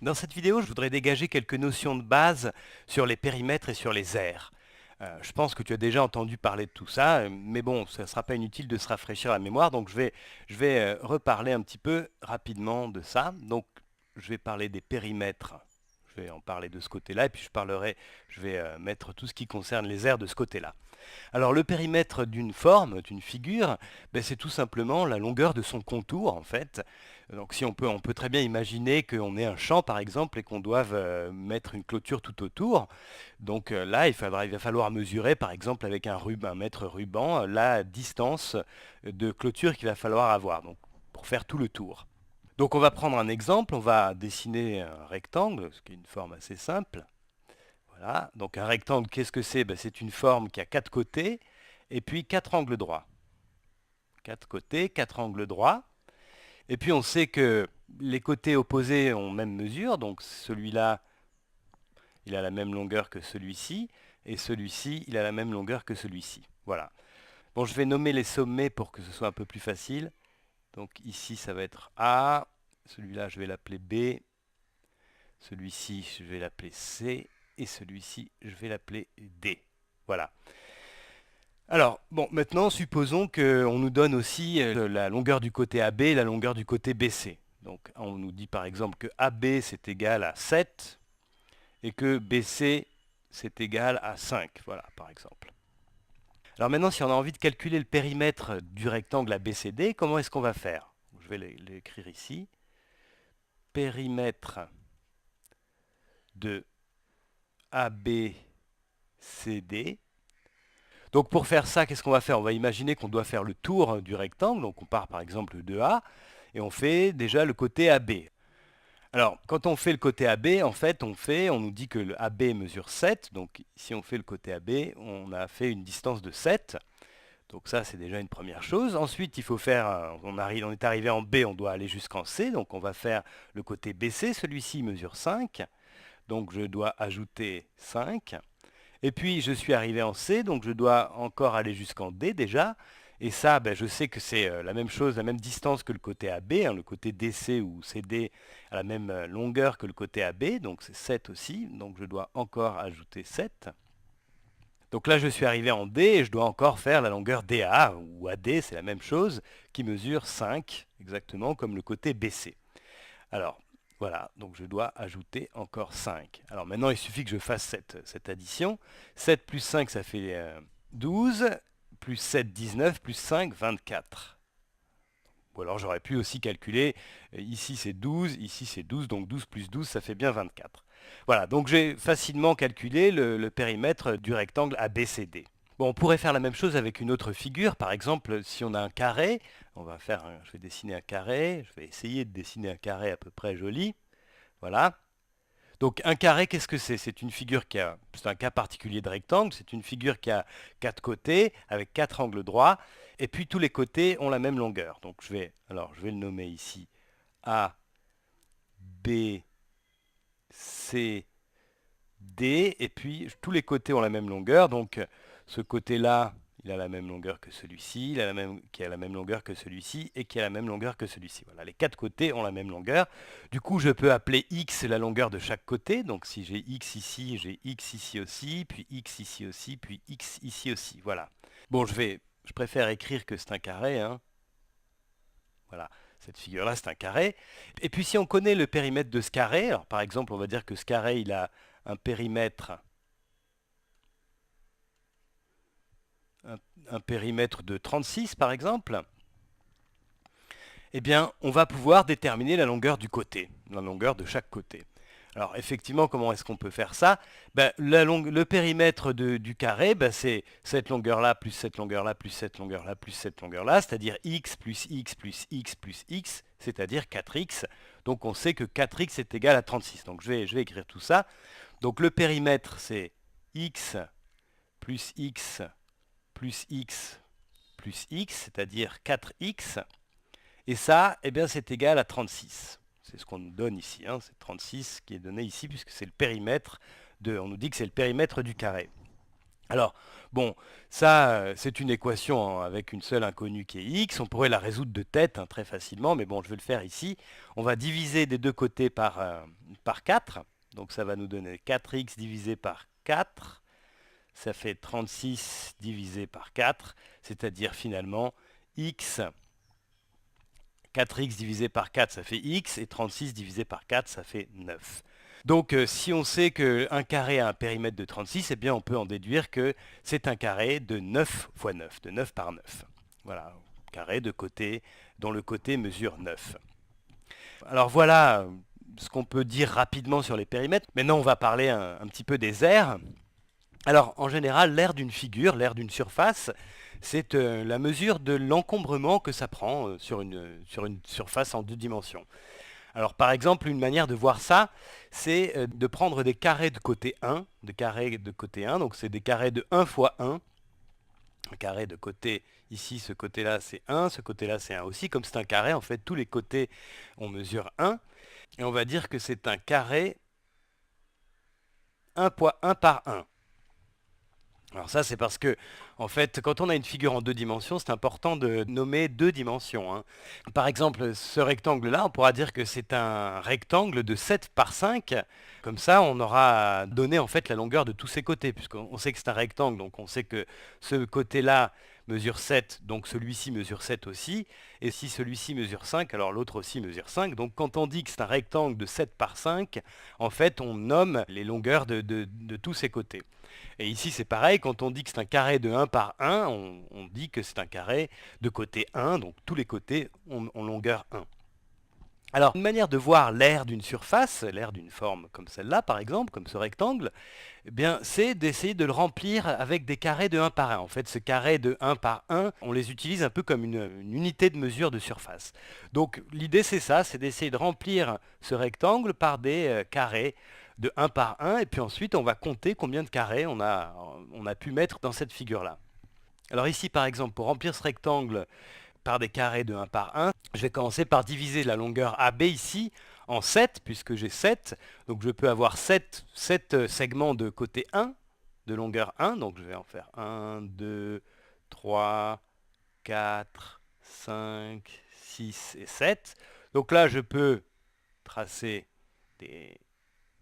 Dans cette vidéo, je voudrais dégager quelques notions de base sur les périmètres et sur les aires. Je pense que tu as déjà entendu parler de tout ça, mais bon, ça ne sera pas inutile de se rafraîchir la mémoire, donc je vais reparler un petit peu rapidement de ça. Donc, je vais parler des périmètres, je vais en parler de ce côté-là, et puis je vais mettre tout ce qui concerne les aires de ce côté-là. Alors le périmètre d'une forme, d'une figure, ben, c'est tout simplement la longueur de son contour en fait. Donc si on peut très bien imaginer qu'on ait un champ par exemple et qu'on doive mettre une clôture tout autour. Donc là, il va falloir mesurer par exemple avec un mètre ruban la distance de clôture qu'il va falloir avoir donc, pour faire tout le tour. Donc on va prendre un exemple, on va dessiner un rectangle, ce qui est une forme assez simple. Voilà, donc un rectangle, qu'est-ce que c'est? Ben, c'est une forme qui a quatre côtés et puis quatre angles droits. Quatre côtés, quatre angles droits. Et puis on sait que les côtés opposés ont même mesure, donc celui-là, il a la même longueur que celui-ci, et celui-ci, il a la même longueur que celui-ci. Voilà. Bon, je vais nommer les sommets pour que ce soit un peu plus facile. Donc ici, ça va être A, celui-là, je vais l'appeler B, celui-ci, je vais l'appeler C, et celui-ci, je vais l'appeler D. Voilà. Alors, bon, maintenant, supposons qu'on nous donne aussi la longueur du côté AB et la longueur du côté BC. Donc, on nous dit par exemple que AB c'est égal à 7 et que BC c'est égal à 5. Voilà, par exemple. Alors maintenant, si on a envie de calculer le périmètre du rectangle ABCD, comment est-ce qu'on va faire? Je vais l'écrire ici. Périmètre de ABCD. Donc pour faire ça, qu'est-ce qu'on va faire? On va imaginer qu'on doit faire le tour du rectangle. Donc on part par exemple de A et on fait déjà le côté AB. Alors quand on fait le côté AB, en fait on nous dit que le AB mesure 7. Donc si on fait le côté AB, on a fait une distance de 7. Donc ça c'est déjà une première chose. Ensuite il faut faire, on est arrivé en B, on doit aller jusqu'en C. Donc on va faire le côté BC. Celui-ci mesure 5. Donc je dois ajouter 5. Et puis je suis arrivé en C, donc je dois encore aller jusqu'en D déjà. Et ça, ben, je sais que c'est la même chose, la même distance que le côté AB. Hein, le côté DC ou CD a la même longueur que le côté AB, donc c'est 7 aussi. Donc je dois encore ajouter 7. Donc là, je suis arrivé en D et je dois encore faire la longueur DA ou AD, c'est la même chose, qui mesure 5, exactement comme le côté BC. Alors, voilà, donc je dois ajouter encore 5. Alors maintenant, il suffit que je fasse cette addition. 7 plus 5, ça fait 12, plus 7, 19, plus 5, 24. Ou alors j'aurais pu aussi calculer, ici c'est 12, ici c'est 12, donc 12 plus 12, ça fait bien 24. Voilà, donc j'ai facilement calculé le périmètre du rectangle ABCD. Bon, on pourrait faire la même chose avec une autre figure. Par exemple, si on a un carré, je vais dessiner un carré. Je vais essayer de dessiner un carré à peu près joli. Voilà. Donc un carré, qu'est-ce que c'est? C'est une figure c'est un cas particulier de rectangle. C'est une figure qui a quatre côtés avec quatre angles droits. Et puis tous les côtés ont la même longueur. Donc je vais le nommer ici A, B, C, D, et puis tous les côtés ont la même longueur, donc ce côté-là, il a la même longueur que celui-ci, qui a la même longueur que celui-ci, et qui a la même longueur que celui-ci. Voilà, les quatre côtés ont la même longueur. Du coup, je peux appeler x la longueur de chaque côté, donc si j'ai x ici, j'ai x ici aussi, puis x ici aussi, puis x ici aussi. Voilà. Bon, je préfère écrire que c'est un carré, hein. Voilà, cette figure-là, c'est un carré. Et puis si on connaît le périmètre de ce carré, alors par exemple, on va dire que ce carré, il a un périmètre, un périmètre de 36 par exemple, eh bien, on va pouvoir déterminer la longueur du côté, la longueur de chaque côté. Alors effectivement, comment est-ce qu'on peut faire ça? Ben, le périmètre du carré, ben, c'est cette longueur-là, plus cette longueur-là, plus cette longueur-là, plus cette longueur-là, c'est-à-dire x plus x plus x plus x, c'est-à-dire 4x. Donc on sait que 4x est égal à 36. Donc je vais écrire tout ça. Donc le périmètre, c'est x plus x plus x plus x, c'est-à-dire 4x. Et ça, eh bien, c'est égal à 36. C'est ce qu'on nous donne ici. Hein. C'est 36 qui est donné ici, puisque c'est le périmètre on nous dit que c'est le périmètre du carré. Alors, bon, ça, c'est une équation avec une seule inconnue qui est x. On pourrait la résoudre de tête très facilement, mais bon, je vais le faire ici. On va diviser des deux côtés par 4. Donc ça va nous donner 4x divisé par 4. Ça fait 36 divisé par 4, c'est-à-dire finalement x. 4x divisé par 4, ça fait x, et 36 divisé par 4, ça fait 9. Donc si on sait qu'un carré a un périmètre de 36, eh bien on peut en déduire que c'est un carré de 9 fois 9, de 9 par 9. Voilà, carré de côté, dont le côté mesure 9. Alors voilà ce qu'on peut dire rapidement sur les périmètres. Maintenant on va parler un petit peu des aires. Alors en général, l'aire d'une figure, l'aire d'une surface, c'est la mesure de l'encombrement que ça prend sur une surface en deux dimensions. Alors par exemple, une manière de voir ça, c'est de prendre des carrés de côté 1, donc c'est des carrés de 1 fois 1. Un carré de côté, ici ce côté-là c'est 1, ce côté-là c'est 1 aussi. Comme c'est un carré, en fait tous les côtés on mesure 1. Et on va dire que c'est un carré 1 par 1. Alors ça, c'est parce que, en fait, quand on a une figure en deux dimensions, c'est important de nommer deux dimensions, hein. Par exemple, ce rectangle-là, on pourra dire que c'est un rectangle de 7 par 5. Comme ça, on aura donné en fait la longueur de tous ses côtés, puisqu'on sait que c'est un rectangle, donc on sait que ce côté-là mesure 7, donc celui-ci mesure 7 aussi. Et si celui-ci mesure 5, alors l'autre aussi mesure 5. Donc quand on dit que c'est un rectangle de 7 par 5, en fait, on nomme les longueurs de tous ses côtés. Et ici, c'est pareil, quand on dit que c'est un carré de 1 par 1, on dit que c'est un carré de côté 1, donc tous les côtés ont longueur 1. Alors, une manière de voir l'aire d'une surface, l'aire d'une forme comme celle-là, par exemple, comme ce rectangle, eh bien, c'est d'essayer de le remplir avec des carrés de 1 par 1. En fait, ce carré de 1 par 1, on les utilise un peu comme une unité de mesure de surface. Donc, l'idée, c'est ça, c'est d'essayer de remplir ce rectangle par des carrés de 1 par 1, et puis ensuite, on va compter combien de carrés on a pu mettre dans cette figure-là. Alors ici, par exemple, pour remplir ce rectangle par des carrés de 1 par 1, je vais commencer par diviser la longueur AB ici en 7, puisque j'ai 7. Donc je peux avoir 7 segments de côté 1, de longueur 1. Donc je vais en faire 1, 2, 3, 4, 5, 6 et 7. Donc là, je peux tracer des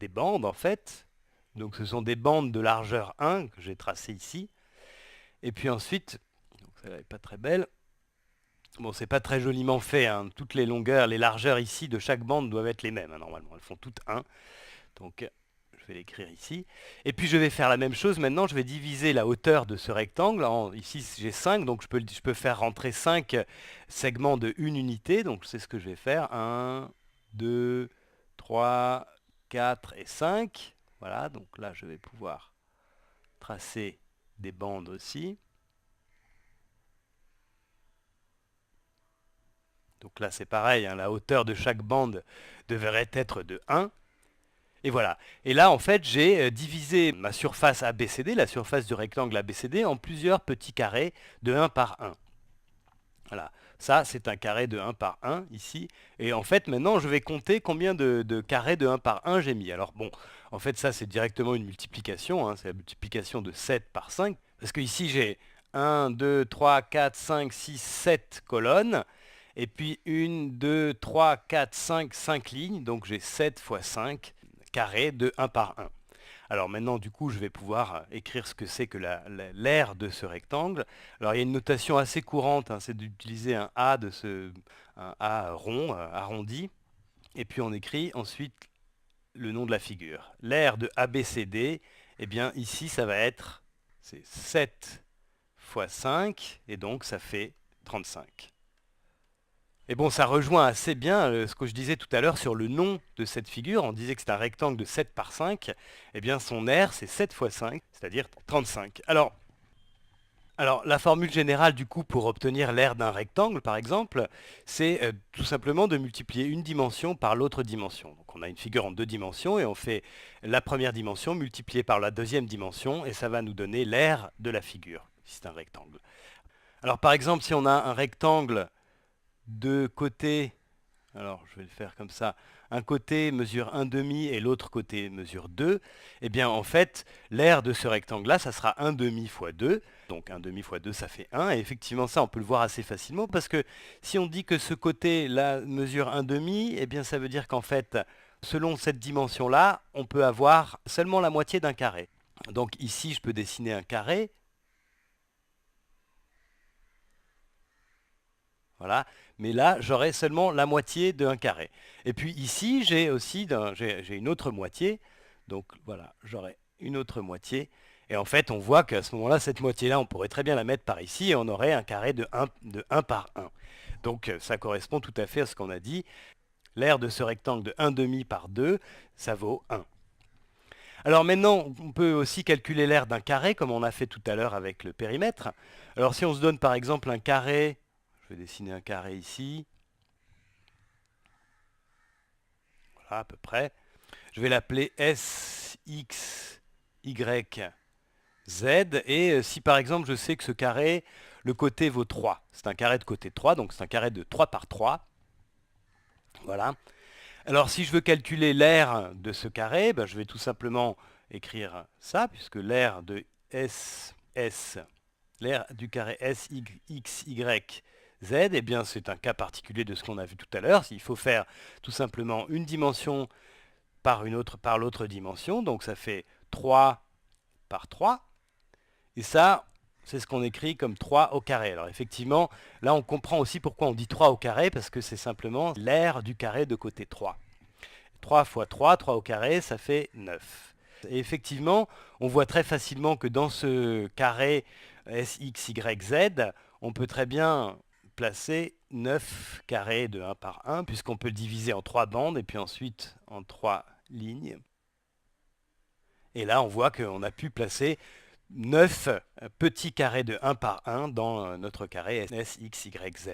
bandes, en fait. Donc ce sont des bandes de largeur 1 que j'ai tracées ici. Et puis ensuite, donc celle-là n'est pas très belle. Bon, c'est pas très joliment fait, hein. Toutes les longueurs, les largeurs ici de chaque bande doivent être les mêmes, hein, normalement. Elles font toutes 1. Donc, je vais l'écrire ici. Et puis, je vais faire la même chose. Maintenant, je vais diviser la hauteur de ce rectangle. Ici, j'ai 5, donc je peux faire rentrer 5 segments de 1 unité. Donc, c'est ce que je vais faire. 1, 2, 3, 4 et 5. Voilà, donc là, je vais pouvoir tracer des bandes aussi. Donc là, c'est pareil, hein, la hauteur de chaque bande devrait être de 1. Et voilà. Et là, en fait, j'ai divisé ma surface ABCD, la surface du rectangle ABCD, en plusieurs petits carrés de 1 par 1. Voilà. Ça, c'est un carré de 1 par 1 ici. Et en fait, maintenant, je vais compter combien de carrés de 1 par 1 j'ai mis. Alors bon, en fait, ça, c'est directement une multiplication, hein, c'est la multiplication de 7 par 5. Parce que ici, j'ai 1, 2, 3, 4, 5, 6, 7 colonnes. Et puis 1, 2, 3, 4, 5 lignes. Donc j'ai 7 fois 5 carrés de 1 par 1. Alors maintenant, du coup, je vais pouvoir écrire ce que c'est que l'aire de ce rectangle. Alors il y a une notation assez courante, hein, c'est d'utiliser un A rond, arrondi. Et puis on écrit ensuite le nom de la figure. L'aire de ABCD, eh bien ici, ça va être c'est 7 fois 5, et donc ça fait 35. Et bon, ça rejoint assez bien ce que je disais tout à l'heure sur le nom de cette figure. On disait que c'est un rectangle de 7 par 5. Eh bien, son aire, c'est 7 fois 5, c'est-à-dire 35. Alors, la formule générale, du coup, pour obtenir l'aire d'un rectangle, par exemple, c'est tout simplement de multiplier une dimension par l'autre dimension. Donc, on a une figure en deux dimensions et on fait la première dimension multipliée par la deuxième dimension et ça va nous donner l'aire de la figure, si c'est un rectangle. Alors, par exemple, si on a un rectangle de côté, alors je vais le faire comme ça, un côté mesure 1,5 et l'autre côté mesure 2, eh bien en fait, l'aire de ce rectangle-là, ça sera 1,5 fois 2. Donc 1,5 fois 2, ça fait 1. Et effectivement, ça, on peut le voir assez facilement parce que si on dit que ce côté-là mesure 1,5, eh bien ça veut dire qu'en fait, selon cette dimension-là, on peut avoir seulement la moitié d'un carré. Donc ici, je peux dessiner un carré. Voilà. Mais là, j'aurai seulement la moitié d'un carré. Et puis ici, j'ai aussi j'ai une autre moitié. Donc voilà, j'aurai une autre moitié. Et en fait, on voit qu'à ce moment-là, cette moitié-là, on pourrait très bien la mettre par ici et on aurait un carré de 1 par 1. Donc ça correspond tout à fait à ce qu'on a dit. L'aire de ce rectangle de 1,5 par 2, ça vaut 1. Alors maintenant, on peut aussi calculer l'aire d'un carré, comme on a fait tout à l'heure avec le périmètre. Alors si on se donne par exemple un carré, je vais dessiner un carré ici, voilà à peu près. Je vais l'appeler S, X, Y, Z. Et si par exemple je sais que ce carré, le côté vaut 3, c'est un carré de côté 3, donc c'est un carré de 3 par 3. Voilà. Alors si je veux calculer l'aire de ce carré, ben, je vais tout simplement écrire ça, puisque l'aire de S, l'aire du carré S, X, Y, Z, eh bien c'est un cas particulier de ce qu'on a vu tout à l'heure. Il faut faire tout simplement une dimension par l'autre dimension, donc ça fait 3 par 3. Et ça, c'est ce qu'on écrit comme 3 au carré. Alors effectivement, là on comprend aussi pourquoi on dit 3 au carré, parce que c'est simplement l'aire du carré de côté 3. 3 fois 3, 3 au carré, ça fait 9. Et effectivement, on voit très facilement que dans ce carré S, X, Y, Z, on peut très bien placer 9 carrés de 1 par 1, puisqu'on peut le diviser en 3 bandes et puis ensuite en 3 lignes. Et là, on voit qu'on a pu placer 9 petits carrés de 1 par 1 dans notre carré S, X, Y, Z.